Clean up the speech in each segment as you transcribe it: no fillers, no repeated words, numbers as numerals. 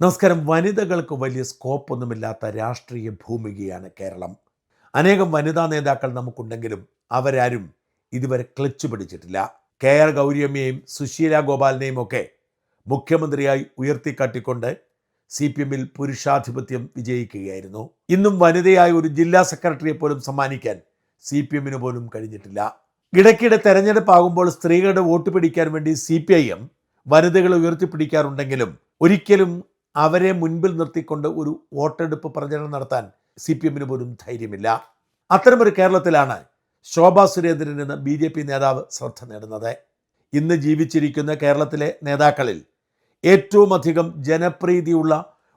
നമസ്കാരം. വനിതകൾക്ക് വലിയ സ്കോപ്പൊന്നുമില്ലാത്ത രാഷ്ട്രീയ ഭൂമികയാണ് കേരളം. അനേകം വനിതാ നേതാക്കൾ നമുക്കുണ്ടെങ്കിലും അവരാരും ഇതുവരെ ക്ലച്ച് പിടിച്ചിട്ടില്ല. KR ഗൗരിയമ്മയെയും സുശീല ഗോപാലിനെയും ഒക്കെ മുഖ്യമന്ത്രിയായി ഉയർത്തിക്കാട്ടിക്കൊണ്ട് CPM-ൽ പുരുഷാധിപത്യം വിജയിക്കുകയായിരുന്നു. ഇന്നും വനിതയായ ഒരു ജില്ലാ സെക്രട്ടറിയെ പോലും സമ്മാനിക്കാൻ CPM-ന് പോലും കഴിഞ്ഞിട്ടില്ല. ഇടയ്ക്കിടെ തെരഞ്ഞെടുപ്പാകുമ്പോൾ സ്ത്രീകളുടെ വോട്ട് പിടിക്കാൻ വേണ്ടി CPIM വനിതകളെ ഉയർത്തിപ്പിടിക്കാറുണ്ടെങ്കിലും ഒരിക്കലും അവരെ മുൻപിൽ നിർത്തിക്കൊണ്ട് ഒരു വോട്ടെടുപ്പ് പ്രചരണം നടത്താൻ CPM-ന് പോലും ധൈര്യമില്ല. അത്തരമൊരു കേരളത്തിലാണ് ശോഭാ സുരേന്ദ്രൻ എന്ന BJP നേതാവ് ശ്രദ്ധ നേടുന്നത്. ഇന്ന് ജീവിച്ചിരിക്കുന്ന കേരളത്തിലെ നേതാക്കളിൽ ഏറ്റവും അധികം ജനപ്രീതിയുള്ള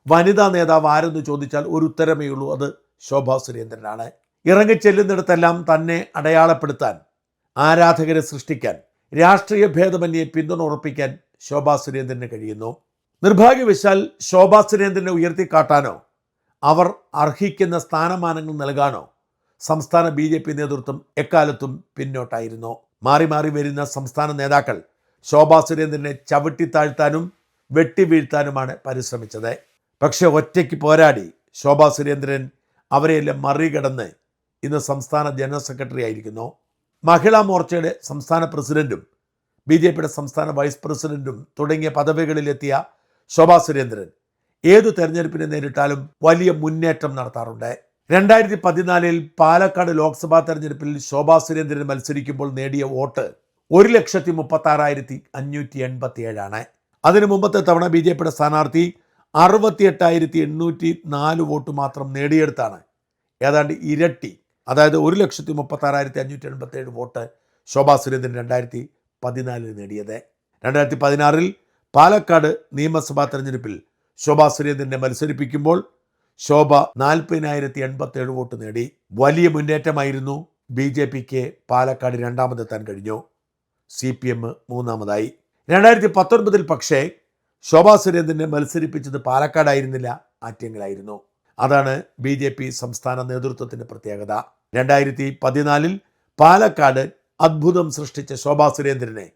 വനിതാ നേതാവ് ആരെന്ന് ചോദിച്ചാൽ ഒരു ഉത്തരമേ ഉള്ളൂ, അത് ശോഭാ സുരേന്ദ്രനാണ്. ഇറങ്ങിച്ചെല്ലുന്നിടത്തെല്ലാം തന്നെ അടയാളപ്പെടുത്താൻ, ആരാധകരെ സൃഷ്ടിക്കാൻ, രാഷ്ട്രീയ ഭേദമന്യേ പിന്തുണ ഉറപ്പിക്കാൻ ശോഭാ സുരേന്ദ്രന് കഴിയുന്നു. നിർഭാഗ്യവശാൽ ശോഭാ സുരേന്ദ്രനെ ഉയർത്തിക്കാട്ടാനോ അവർ അർഹിക്കുന്ന സ്ഥാനമാനങ്ങൾ നൽകാനോ സംസ്ഥാന BJP നേതൃത്വം എക്കാലത്തും പിന്നോട്ടായിരുന്നു. മാറി മാറി വരുന്ന സംസ്ഥാന നേതാക്കൾ ശോഭാ സുരേന്ദ്രനെ ചവിട്ടിത്താഴ്ത്താനും വെട്ടിവീഴ്ത്താനുമാണ് പരിശ്രമിച്ചത്. പക്ഷെ ഒറ്റയ്ക്ക് പോരാടി ശോഭാ സുരേന്ദ്രൻ അവരെയെല്ലാം മറികടന്ന് ഇന്ന് സംസ്ഥാന ജനറൽ സെക്രട്ടറി ആയിരിക്കുന്നു. മഹിളാ മോർച്ചയുടെ സംസ്ഥാന പ്രസിഡന്റും BJPയുടെ സംസ്ഥാന വൈസ് പ്രസിഡന്റും തുടങ്ങിയ പദവികളിലെത്തിയ ശോഭാ സുരേന്ദ്രൻ ഏതു തെരഞ്ഞെടുപ്പിനെ നേരിട്ടാലും വലിയ മുന്നേറ്റം നടത്താറുണ്ട്. 2014 പാലക്കാട് ലോക്സഭാ തെരഞ്ഞെടുപ്പിൽ ശോഭാ സുരേന്ദ്രൻ മത്സരിക്കുമ്പോൾ നേടിയ വോട്ട് 1,36,587 അതിനു മുമ്പത്തെ തവണ BJPയുടെ സ്ഥാനാർത്ഥി 68,804 വോട്ട് മാത്രം നേടിയെടുത്താണ് ഏതാണ്ട് ഇരട്ടി, അതായത് 1,36,587 വോട്ട് ശോഭാ സുരേന്ദ്രൻ 2014 നേടിയത്. 2016 പാലക്കാട് നിയമസഭാ തെരഞ്ഞെടുപ്പിൽ ശോഭാ സുരേന്ദ്രനെ മത്സരിപ്പിക്കുമ്പോൾ ശോഭ 40,087 വോട്ട് നേടി. വലിയ മുന്നേറ്റമായിരുന്നു. BJPക്ക് പാലക്കാട് രണ്ടാമതെത്താൻ കഴിഞ്ഞു, CPM മൂന്നാമതായി. 2019 പക്ഷേ ശോഭാ സുരേന്ദ്രനെ മത്സരിപ്പിച്ചത് പാലക്കാടായിരുന്നില്ല, ആറ്റിങ്ങലായിരുന്നു. അതാണ് BJP സംസ്ഥാന നേതൃത്വത്തിൻ്റെ പ്രത്യേകത. 2014 പാലക്കാട് അത്ഭുതം സൃഷ്ടിച്ച ശോഭാ സുരേന്ദ്രനെ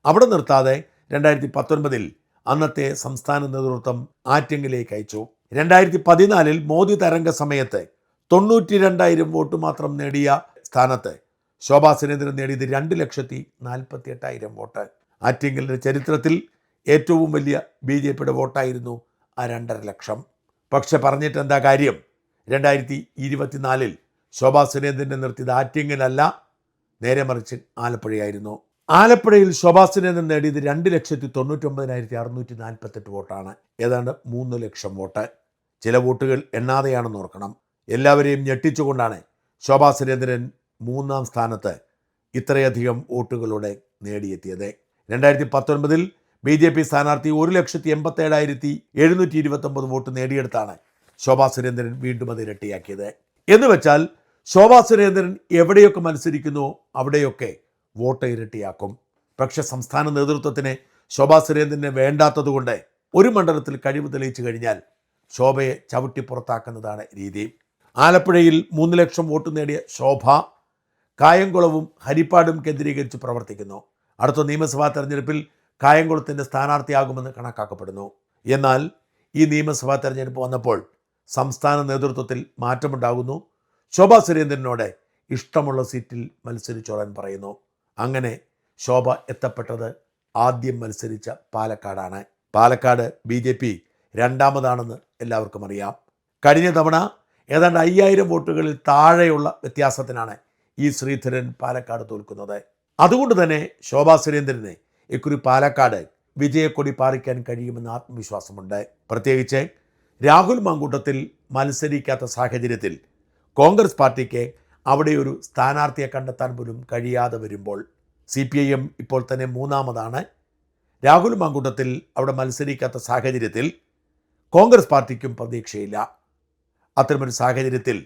അവിടെ നിർത്താതെ 2019 അന്നത്തെ സംസ്ഥാന നേതൃത്വം ആറ്റിങ്ങിലേക്ക് അയച്ചു. 2014 മോദി തരംഗ സമയത്ത് 92,000 വോട്ട് മാത്രം നേടിയ സ്ഥാനത്ത് ശോഭാ സുരേന്ദ്രൻ നേടിയത് 2,48,000 വോട്ട്. ആറ്റിങ്ങലിൻ്റെ ചരിത്രത്തിൽ ഏറ്റവും വലിയ BJPയുടെ വോട്ടായിരുന്നു ആ 2.5 ലക്ഷം. പക്ഷെ പറഞ്ഞിട്ട് എന്താ കാര്യം? 2024 ശോഭാ സുരേന്ദ്രനെ നിർത്തിയത് ആറ്റിങ്ങലല്ല, നേരെ മറിച്ച് ആലപ്പുഴയായിരുന്നു. ആലപ്പുഴയിൽ ശോഭാ സുരേന്ദ്രൻ നേടിയത് 2,99,648 വോട്ടാണ്, ഏതാണ്ട് 3 ലക്ഷം വോട്ട്. ചില വോട്ടുകൾ എണ്ണാതെയാണെന്ന് ഓർക്കണം. എല്ലാവരെയും ഞെട്ടിച്ചുകൊണ്ടാണ് ശോഭാ സുരേന്ദ്രൻ മൂന്നാം സ്ഥാനത്ത് ഇത്രയധികം വോട്ടുകളോടെ നേടിയെത്തിയത്. 2019 BJP സ്ഥാനാർത്ഥി 1,87,729 വോട്ട് നേടിയെടുത്താണ് ശോഭാ സുരേന്ദ്രൻ വീണ്ടും അത് ഇരട്ടിയാക്കിയത്. എന്ന് വെച്ചാൽ ശോഭാ സുരേന്ദ്രൻ എവിടെയൊക്കെ മത്സരിക്കുന്നു അവിടെയൊക്കെ വോട്ട് ഇരട്ടിയാക്കും. പക്ഷെ സംസ്ഥാന നേതൃത്വത്തിന് ശോഭാ സുരേന്ദ്രനെ വേണ്ടാത്തതുകൊണ്ട് ഒരു മണ്ഡലത്തിൽ കഴിവ് തെളിയിച്ചു കഴിഞ്ഞാൽ ശോഭയെ ചവിട്ടി പുറത്താക്കുന്നതാണ് രീതി. ആലപ്പുഴയിൽ 3 ലക്ഷം വോട്ട് നേടിയ ശോഭ കായംകുളവും ഹരിപ്പാടും കേന്ദ്രീകരിച്ച് പ്രവർത്തിക്കുന്നു. അടുത്ത നിയമസഭാ തെരഞ്ഞെടുപ്പിൽ കായംകുളത്തിൻ്റെ സ്ഥാനാർത്ഥിയാകുമെന്ന് കണക്കാക്കപ്പെടുന്നു. എന്നാൽ ഈ നിയമസഭാ തെരഞ്ഞെടുപ്പ് വന്നപ്പോൾ സംസ്ഥാന നേതൃത്വത്തിൽ മാറ്റമുണ്ടാകുന്നു. ശോഭാ സുരേന്ദ്രനോട് ഇഷ്ടമുള്ള സീറ്റിൽ മത്സരിച്ചോളാൻ പറയുന്നു. അങ്ങനെ ശോഭ എത്തപ്പെട്ടത് ആദ്യം മത്സരിച്ച പാലക്കാടാണ്. പാലക്കാട് BJP രണ്ടാമതാണെന്ന് എല്ലാവർക്കും അറിയാം. കഴിഞ്ഞ തവണ ഏതാണ്ട് 5,000 വോട്ടുകളിൽ താഴെയുള്ള വ്യത്യാസത്തിനാണ് E. ശ്രീധരൻ പാലക്കാട് തോൽക്കുന്നത്. അതുകൊണ്ട് തന്നെ ശോഭാ സുരേന്ദ്രനെ ഇക്കുറി പാലക്കാട് വിജയക്കൊടി പാറിക്കാൻ കഴിയുമെന്ന് ആത്മവിശ്വാസമുണ്ട്. പ്രത്യേകിച്ച് രാഹുൽ മാങ്കൂട്ടത്തിൽ മത്സരിക്കാത്ത സാഹചര്യത്തിൽ കോൺഗ്രസ് പാർട്ടിക്ക് അവിടെ ഒരു സ്ഥാനാർത്ഥിയെ കണ്ടെത്താൻ പോലും കഴിയാതെ വരുമ്പോൾ CPIM ഇപ്പോൾ തന്നെ മൂന്നാമതാണ്. രാഹുൽ മാങ്കൂട്ടത്തിൽ അവിടെ മത്സരിക്കാത്ത സാഹചര്യത്തിൽ കോൺഗ്രസ് പാർട്ടിക്കും പ്രതീക്ഷയില്ല. അത്തരമൊരു സാഹചര്യത്തിൽ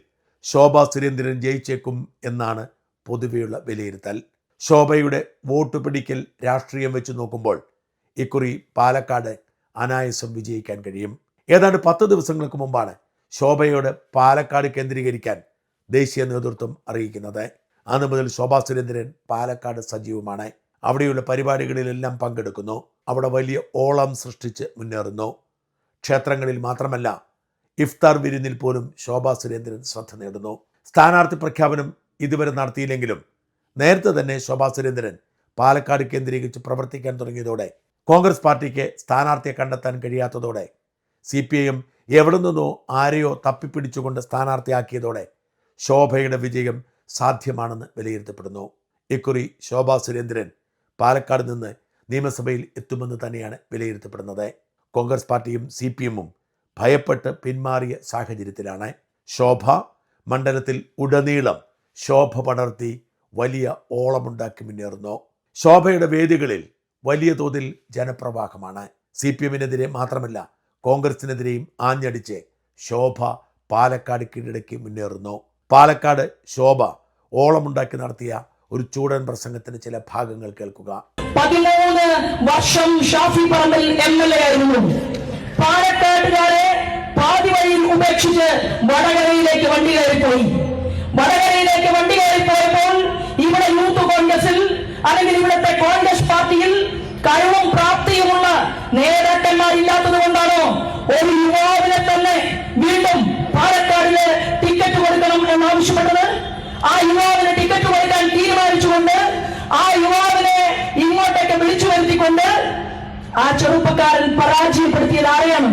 ശോഭാ സുരേന്ദ്രൻ ജയിച്ചേക്കും എന്നാണ് പൊതുവെയുള്ള വിലയിരുത്തൽ. ശോഭയുടെ വോട്ട് പിടിക്കൽ രാഷ്ട്രീയം വെച്ച് നോക്കുമ്പോൾ ഇക്കുറി പാലക്കാട് അനായാസം വിജയിക്കാൻ കഴിയും. ഏതാണ്ട് 10 ദിവസങ്ങൾക്ക് മുമ്പാണ് ശോഭയോട് പാലക്കാട് കേന്ദ്രീകരിക്കാൻ ദേശീയ നേതൃത്വം അറിയിക്കുന്നത്. അന്ന് മുതൽ ശോഭാ സുരേന്ദ്രൻ പാലക്കാട് സജീവമാണ്. അവിടെയുള്ള പരിപാടികളിലെല്ലാം പങ്കെടുക്കുന്നു. അവിടെ വലിയ ഓളം സൃഷ്ടിച്ച് മുന്നേറുന്നു. ക്ഷേത്രങ്ങളിൽ മാത്രമല്ല ഇഫ്താർ വിരുന്നിൽ പോലും ശോഭാ സുരേന്ദ്രൻ ശ്രദ്ധ നേടുന്നു. സ്ഥാനാർത്ഥി പ്രഖ്യാപനം ഇതുവരെ നടത്തിയില്ലെങ്കിലും നേരത്തെ തന്നെ ശോഭാ സുരേന്ദ്രൻ പാലക്കാട് കേന്ദ്രീകരിച്ച് പ്രവർത്തിക്കാൻ തുടങ്ങിയതോടെ കോൺഗ്രസ് പാർട്ടിക്ക് സ്ഥാനാർത്ഥിയെ കണ്ടെത്താൻ കഴിയാത്തതോടെ CPIM എവിടെ നിന്നോ ആരെയോ തപ്പിപ്പിടിച്ചുകൊണ്ട് സ്ഥാനാർത്ഥിയാക്കിയതോടെ ശോഭയുടെ വിജയം സാധ്യമാണെന്ന് വിലയിരുത്തപ്പെടുന്നു. ഇക്കുറി ശോഭാ സുരേന്ദ്രൻ പാലക്കാട് നിന്ന് നിയമസഭയിൽ എത്തുമെന്ന് തന്നെയാണ് വിലയിരുത്തപ്പെടുന്നത്. കോൺഗ്രസ് പാർട്ടിയും CPIM-ഉം ഭയപ്പെട്ട് പിന്മാറിയ സാഹചര്യത്തിലാണ്. ശോഭ മണ്ഡലത്തിൽ ഉടനീളം ശോഭ പടർത്തി വലിയ ഓളമുണ്ടാക്കി മുന്നേറുന്നു. ശോഭയുടെ വേദികളിൽ വലിയ തോതിൽ ജനപ്രവാഹമാണ്. CPIM-നെതിരെ മാത്രമല്ല കോൺഗ്രസിനെതിരെയും ആഞ്ഞടിച്ച് ശോഭ പാലക്കാട് കീഴടക്കി മുന്നേറുന്നു. പാലക്കാട് ശോഭ ഓളമുണ്ടാക്കി നടത്തിയ ഒരു ചൂടൻ പ്രസംഗത്തിന് ചില ഭാഗങ്ങൾ കേൾക്കുക. 13 വർഷം ഷാഫി പറമ്പിൽ MLA ആയിരുന്നു. പാലക്കാട്ടുകാരെ പാതി വഴിയിൽ ഉപേക്ഷിച്ച് വടകരയിലേക്ക് വണ്ടി കയറിപ്പോയി. വടകരയിലേക്ക് വണ്ടി കയറിപ്പോയപ്പോൾ ഇവിടെ യൂത്ത് കോൺഗ്രസിൽ അല്ലെങ്കിൽ ഇവിടുത്തെ കോൺഗ്രസ് പാർട്ടിയിൽ കഴിവും പ്രാപ്തിയുമുള്ള നേതാക്കന്മാരില്ലാത്തത് കൊണ്ടാണോ ഒരു യുവാവിനെ തന്നെ വീണ്ടും പാലക്കാടിന് ടിക്കറ്റ് കൊടുക്കണം എന്നാവശ്യപ്പെട്ടത്? ആ യുവാവിന് ടിക്കറ്റ് കൊടുക്കാൻ തീരുമാനിച്ചുകൊണ്ട് ആ യുവാവിനെ ഇങ്ങോട്ടേക്ക് വിളിച്ചു വരുത്തിക്കൊണ്ട് ആ ചെറുപ്പക്കാരൻ പരാജയപ്പെടുത്തിയത് ആരെയാണ്?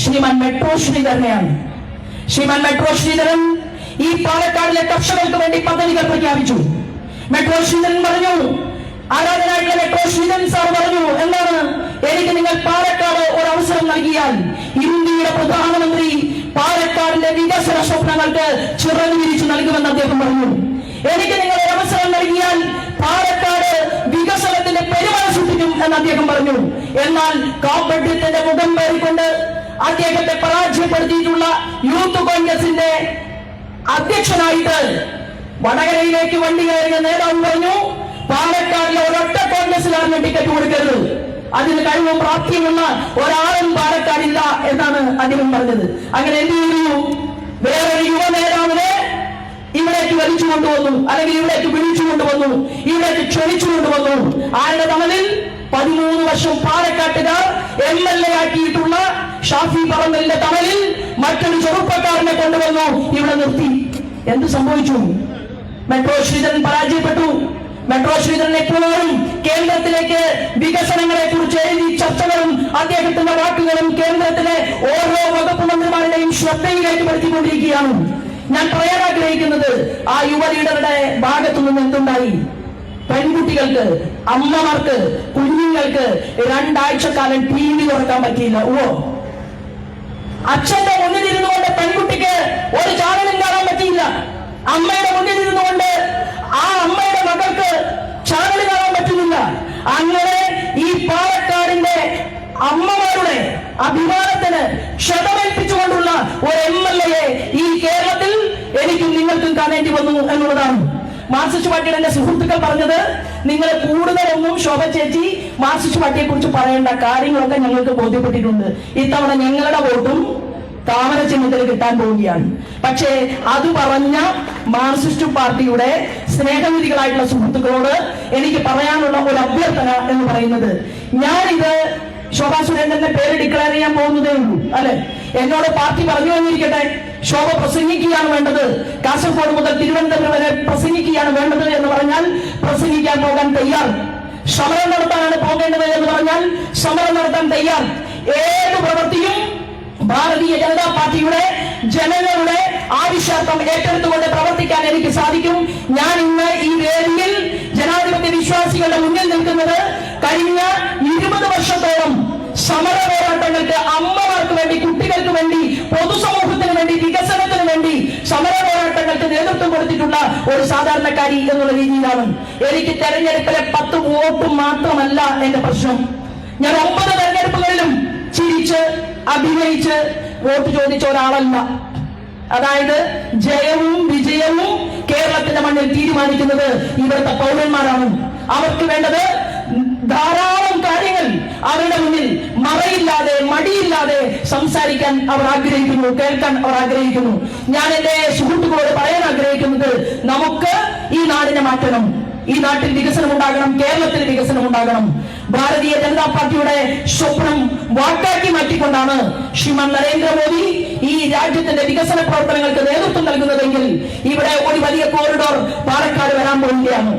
ശ്രീമാൻ മെട്രോ ശ്രീധരനെയാണ്. ശ്രീമാൻ മെട്രോ ശ്രീധരൻ ഈ പാലക്കാടിലെ കർഷകർക്ക് വേണ്ടി പദ്ധതികൾ പ്രഖ്യാപിച്ചു. മെട്രോ ശ്രീധരൻ പറഞ്ഞു, ആരാധനായിട്ടുള്ള മെട്രോ ശ്രീധരൻ സാർ പറഞ്ഞു, എന്താണ്, എനിക്ക് നിങ്ങൾ പാലക്കാട് ഒരു അവസരം നൽകിയാൽ ഇന്ത്യയുടെ പ്രധാനമന്ത്രി പാലക്കാടിന്റെ വികസന സ്വപ്നങ്ങൾക്ക് ചിറക് വിരിച്ചു നൽകുമെന്ന് അദ്ദേഹം പറഞ്ഞു. എനിക്ക് നിങ്ങൾ ഒരു അവസരം നൽകിയാൽ പാലക്കാട് വികസനത്തിന്റെ പെരുമഴ സൃഷ്ടിക്കും എന്ന് അദ്ദേഹം പറഞ്ഞു. എന്നാൽ കാപ്പറ്റ്യത്തിന്റെ മുഖം പേറിക്കൊണ്ട് അദ്ദേഹത്തെ പരാജയപ്പെടുത്തിയിട്ടുള്ള യൂത്ത് കോൺഗ്രസിന്റെ അധ്യക്ഷനായിട്ട് വടകരയിലേക്ക് വണ്ടി കയറിയ നേതാവ് പറഞ്ഞു, പാലക്കാടിലെ ഒരൊറ്റ കോൺഗ്രസിലാണ് ടിക്കറ്റ് കൊടുക്കരുത്, അതിന് കഴിവും പ്രാപ്തിയുമുള്ള ഒരാളും പാലക്കാടില്ല എന്നാണ് അദ്ദേഹം പറഞ്ഞത്. അങ്ങനെ എന്ത് ചെയ്യുന്നു? വേറൊരു യുവ നേതാവിനെ ഇവിടേക്ക് വലിച്ചു കൊണ്ടുവന്നു, അല്ലെങ്കിൽ ഇവിടേക്ക് വിളിച്ചു കൊണ്ടുവന്നു, ഇവിടേക്ക് ക്ഷണിച്ചു കൊണ്ടുവന്നു. ആരുടെ തണലിൽ? 13 വർഷം പാലക്കാട്ടുകാർ MLA ആക്കിയിട്ടുള്ള ഷാഫി പറമ്പലിന്റെ തണലിൽ മറ്റൊരു ചെറുപ്പക്കാരനെ കൊണ്ടുവന്നു ഇവിടെ നിർത്തി. എന്ത് സംഭവിച്ചു? മെട്രോ ശ്രീധരൻ പരാജയപ്പെട്ടു. മെട്രോ ശ്രീധരൻ എപ്പോഴും കേന്ദ്രത്തിലേക്ക് വികസനങ്ങളെ കുറിച്ച് എഴുതി ചർച്ചകളും അദ്ദേഹത്തിന്റെ വാക്കുകളും കേന്ദ്രത്തിലെ ഓരോ വകുപ്പ് മന്ത്രിമാരുടെയും ശ്രദ്ധയിലേക്ക് പെടുത്തിക്കൊണ്ടിരിക്കുകയാണ്. ഞാൻ പറയാൻ ആഗ്രഹിക്കുന്നത്, ആ യുവ ലീഡറുടെ ഭാഗത്തു നിന്ന് എന്തുണ്ടായി? പെൺകുട്ടികൾക്ക്, അമ്മമാർക്ക്, കുഞ്ഞുങ്ങൾക്ക് 2 ആഴ്ചക്കാലം TV തുറക്കാൻ പറ്റിയില്ല. അച്ഛന്റെ മുന്നിൽ ഇരുന്നുകൊണ്ട് പെൺകുട്ടിക്ക് ഒരു ചാനലും കാണാൻ പറ്റിയില്ല. അമ്മയുടെ മുന്നിൽ ഇരുന്നുകൊണ്ട് ആ അമ്മയുടെ മകൾക്ക് ചാനൽ കാണാൻ പറ്റുന്നില്ല. അങ്ങനെ ഈ പാലക്കാടിന്റെ അമ്മമാരുടെ അഭിമാനത്തിന് ക്ഷതമേൽപ്പിച്ചുകൊണ്ടുള്ള ഒരു MLA ഈ കേരളത്തിൽ എനിക്കും നിങ്ങൾക്കും കാണേണ്ടി വന്നു എന്നുള്ളതാണ്. മാർക്സിസ്റ്റ് പാർട്ടിയുടെ എന്റെ സുഹൃത്തുക്കൾ പറഞ്ഞത്, നിങ്ങൾ കൂടുതലൊന്നും ശോഭ ചേച്ചി മാർക്സിസ്റ്റ് പാർട്ടിയെ കുറിച്ച് പറയേണ്ട, കാര്യങ്ങളൊക്കെ ഞങ്ങൾക്ക് ബോധ്യപ്പെട്ടിട്ടുണ്ട്. ഇത്തവണ ഞങ്ങളുടെ വോട്ടും താമര ചിഹ്നത്തിൽ കിട്ടാൻ പോവുകയാണ്. പക്ഷേ അത് പറഞ്ഞ മാർക്സിസ്റ്റ് പാർട്ടിയുടെ സ്നേഹനിധികളായിട്ടുള്ള സുഹൃത്തുക്കളോട് എനിക്ക് പറയാനുള്ള ഒരു അഭ്യർത്ഥന എന്ന് പറയുന്നത്, ഞാനിത് ശോഭാ സുരേന്ദ്രന്റെ പേര് ഡിക്ലെയർ ചെയ്യാൻ പോകുന്നതേ ഉള്ളൂ, അല്ലെ? എന്നോട് പാർട്ടി പറഞ്ഞു വന്നിരിക്കട്ടെ, ശോഭ പ്രസംഗിക്കുകയാണ് വേണ്ടത്, കാസർഗോഡ് മുതൽ തിരുവനന്തപുരം വരെ പ്രസംഗിക്കുകയാണ് വേണ്ടത് എന്ന് പറഞ്ഞാൽ പ്രസംഗിക്കാൻ പോകാൻ തയ്യാർ. സമരം നടത്താനാണ് പോകേണ്ടത് എന്ന് പറഞ്ഞാൽ സമരം നടത്താൻ തയ്യാർ. ഏത് പ്രവൃത്തിയും ഭാരതീയ ജനതാ പാർട്ടിയുടെ ജനങ്ങളുടെ ആവശ്യാർത്ഥം ഏറ്റെടുത്തുകൊണ്ട് പ്രവർത്തിക്കാൻ എനിക്ക് സാധിക്കും. ഞാൻ ഇന്ന് ഈ വേദിയിൽ ജനാധിപത്യ വിശ്വാസികളുടെ മുന്നിൽ നിൽക്കുന്നത് കഴിഞ്ഞ 20 വർഷത്തോളം സമര പോരാട്ടങ്ങൾക്ക്, അമ്മമാർക്ക് വേണ്ടി, കുട്ടികൾക്ക് വേണ്ടി, പൊതുസമൂഹത്തിന് വേണ്ടി, വികസനത്തിന് വേണ്ടി സമര പോരാട്ടങ്ങൾക്ക് നേതൃത്വം കൊടുത്തിട്ടുള്ള ഒരു സാധാരണക്കാരി എന്നുള്ള രീതിയിലാണ്. എനിക്ക് തെരഞ്ഞെടുപ്പിലെ 10 വോട്ട് മാത്രമല്ല എന്റെ പ്രശ്നം. ഞാൻ 9 തെരഞ്ഞെടുപ്പുകളിലും ചിരിച്ച് അഭിനയിച്ച് വോട്ട് ചോദിച്ച ഒരാളല്ല. അതായത് ജയവും വിജയവും കേരളത്തിന്റെ മണ്ണിൽ തീരുമാനിക്കുന്നത് ഇവിടുത്തെ പൗരന്മാരാണ്. അവർക്ക് വേണ്ടത് ധാരാളം കാര്യങ്ങൾ അവരുടെ മുന്നിൽ മറയില്ലാതെ, മടിയില്ലാതെ സംസാരിക്കാൻ അവർ ആഗ്രഹിക്കുന്നു, കേൾക്കാൻ അവർ ആഗ്രഹിക്കുന്നു. ഞാൻ എന്റെ സുഹൃത്തുക്കളോട് പറയാൻ ആഗ്രഹിക്കുന്നത്, നമുക്ക് ഈ നാടിനെ മാറ്റണം, ഈ നാട്ടിൽ വികസനം ഉണ്ടാകണം, കേരളത്തിൽ വികസനം ഉണ്ടാകണം. ഭാരതീയ ജനതാ പാർട്ടിയുടെ സ്വപ്നം വാക്കാക്കി മാറ്റിക്കൊണ്ടാണ് ശ്രീമാൻ നരേന്ദ്രമോദി ഈ രാജ്യത്തിന്റെ വികസന പ്രവർത്തനങ്ങൾക്ക് നേതൃത്വം നൽകുന്നതെങ്കിൽ ഇവിടെ ഒരു വലിയ കോറിഡോർ പാലക്കാട് വരാൻ പോവുകയാണ്.